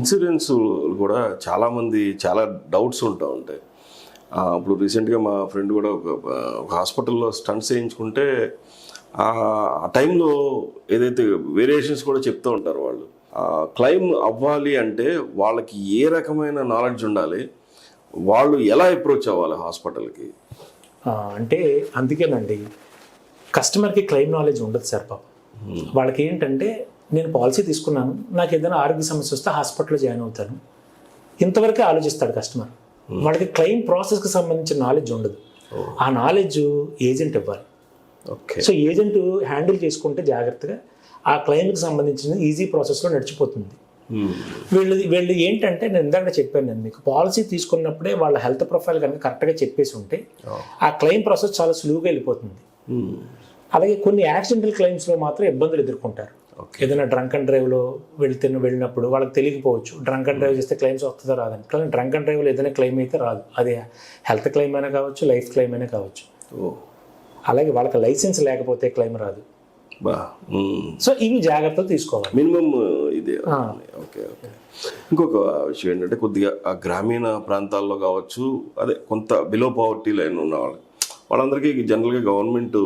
Insurance కూడా చాలామంది చాలా డౌట్స్ ఉంటా ఉంటాయి. ఇప్పుడు రీసెంట్గా మా ఫ్రెండ్ కూడా ఒక హాస్పిటల్లో స్టంట్స్ చేయించుకుంటే ఆ టైంలో ఏదైతే వేరియేషన్స్ కూడా చెప్తూ ఉంటారు వాళ్ళు. క్లెయిమ్ అవ్వాలి అంటే వాళ్ళకి ఏ రకమైన నాలెడ్జ్ ఉండాలి, వాళ్ళు ఎలా అప్రోచ్ అవ్వాలి హాస్పిటల్కి? అంటే అందుకేనండి కస్టమర్కి క్లెయిమ్ నాలెడ్జ్ ఉండదు సార్ పాపం. వాళ్ళకి ఏంటంటే నేను పాలసీ తీసుకున్నాను, నాకు ఏదైనా ఆరోగ్య సమస్య వస్తే హాస్పిటల్లో జాయిన్ అవుతాను, ఇంతవరకే ఆలోచిస్తాడు కస్టమర్. వాళ్ళకి క్లెయిమ్ ప్రాసెస్కి సంబంధించిన నాలెడ్జ్ ఉండదు. ఆ నాలెడ్జ్ ఏజెంట్ ఇవ్వాలి. ఓకే. సో ఏజెంట్ హ్యాండిల్ చేసుకుంటే జాగ్రత్తగా ఆ క్లెయిమ్కి సంబంధించిన ఈజీ ప్రాసెస్లో నడిచిపోతుంది. వీళ్ళు ఏంటంటే నేను ఇందాక చెప్పాను, నేను మీకు పాలసీ తీసుకున్నప్పుడే వాళ్ళ హెల్త్ ప్రొఫైల్ కనుక కరెక్ట్గా చెప్పేసి ఉంటే ఆ క్లెయిమ్ ప్రాసెస్ చాలా సులువుగా వెళ్ళిపోతుంది. అలాగే కొన్ని యాక్సిడెంటల్ క్లెయిమ్స్లో మాత్రం ఇబ్బందులు ఎదుర్కొంటారు. ఏదైనా డ్రంక్ అండ్ డ్రైవ్లో వెళ్ళినప్పుడు వాళ్ళకి తెలియకపోవచ్చు డ్రంక్ అండ్ డ్రైవ్ చేస్తే క్లెయిమ్స్ వస్తుందో రాదని. కానీ డ్రంక్ అండ్ డ్రైవ్లో ఏదైనా క్లెయిమ్ అయితే రాదు. అది హెల్త్ క్లెయిమ్ అయినా కావచ్చు, లైఫ్ క్లెయిమ్ అయినా కావచ్చు. అలాగే వాళ్ళకి లైసెన్స్ లేకపోతే క్లెయిమ్ రాదు. సో ఇవి జాగ్రత్తలు తీసుకోవాలి మినిమం ఇదే. Okay okay. ఇంకొక విషయం ఏంటంటే కొద్దిగా ఆ గ్రామీణ ప్రాంతాల్లో కావచ్చు, అదే కొంత బిలో పవర్టీ లైన్ ఉన్న వాళ్ళందరికీ జనరల్గా గవర్నమెంట్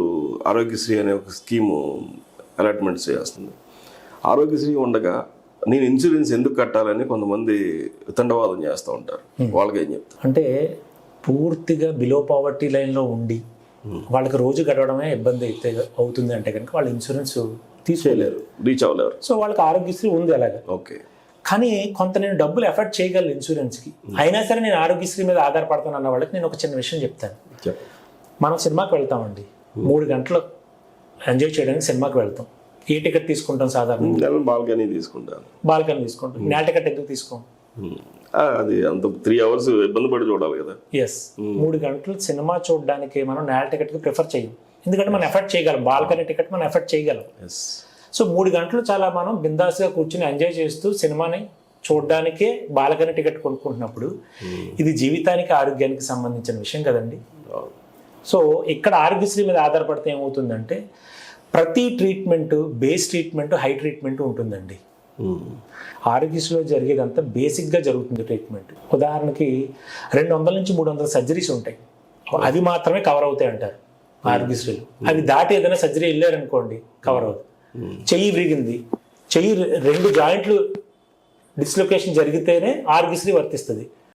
ఆరోగ్యశ్రీ అనే ఒక స్కీము అలాట్మెంట్స్ చేస్తుంది. ఆరోగ్యశ్రీ ఉండగా నేను ఇన్సూరెన్స్ ఎందుకు కట్టాలని కొంతమంది తండవాదం చేస్తూ ఉంటారు. వాళ్ళకి ఏం చెప్తారు? అంటే పూర్తిగా బిలో పవర్టీ లైన్లో ఉండి వాళ్ళకి రోజు గడవడమే ఇబ్బంది అయితే అవుతుంది అంటే కనుక వాళ్ళు ఇన్సూరెన్స్ తీసుకోలేరు, రీచ్ అవ్వలేరు. సో వాళ్ళకి ఆరోగ్యశ్రీ ఉంది అలాగే. ఓకే. కానీ కొంత నేను డబ్బులు ఎఫర్ట్ చేయగలను ఇన్సూరెన్స్కి, అయినా సరే నేను ఆరోగ్యశ్రీ మీద ఆధారపడతాను అన్న వాళ్ళకి నేను ఒక చిన్న విషయం చెప్తాను. మనం సినిమాకి వెళ్తామండి, 3 గంటలు ఎంజాయ్ చేయడానికి సినిమాకి వెళ్తాం. ఏ టికెట్ తీసుకుంటాం? సాధారణంగా బాల్కనీ తీసుకుంటాం. నేల టికెట్ ఎందుకు తీసుకోం? అది అంత 3 hours ఇబ్బంది పడి చూడాలి కదా. 3 గంటలు సినిమా చూడడానికి మనం నేల టికెట్కి ప్రిఫర్ చేయం, ఎందుకంటే మనం ఎఫర్ట్ చేయగలం. బాల్కనీ టికెట్ మనం ఎఫర్ట్ చేయగలం. సో 3 గంటలు చాలా మనం బిందాస్గా కూర్చుని ఎంజాయ్ చేస్తూ సినిమాని చూడడానికే బాల్కనీ టికెట్ కొనుక్కుంటున్నప్పుడు ఇది జీవితానికి ఆరోగ్యానికి సంబంధించిన విషయం కదండి. సో ఇక్కడ ఆరోగ్యశ్రీ మీద ఆధారపడితే ఏమవుతుందంటే ప్రతి treatment, base treatment, high treatment ఉంటుందండి. ఆరోగ్యశ్రీలో జరిగేదంతా బేసిక్గా జరుగుతుంది ట్రీట్మెంట్. ఉదాహరణకి 200 నుంచి 300 సర్జరీస్ ఉంటాయి, అవి మాత్రమే కవర్ అవుతాయి అంటారు ఆరోగ్యశ్రీలో. అవి దాటి ఏదైనా సర్జరీ వెళ్ళారనుకోండి కవర్ అవుతుంది. చెయ్యి విరిగింది, చెయ్యి 2 జాయింట్లు డిస్లొకేషన్ జరిగితేనే ఆరోగ్యశ్రీ వర్తిస్తుంది.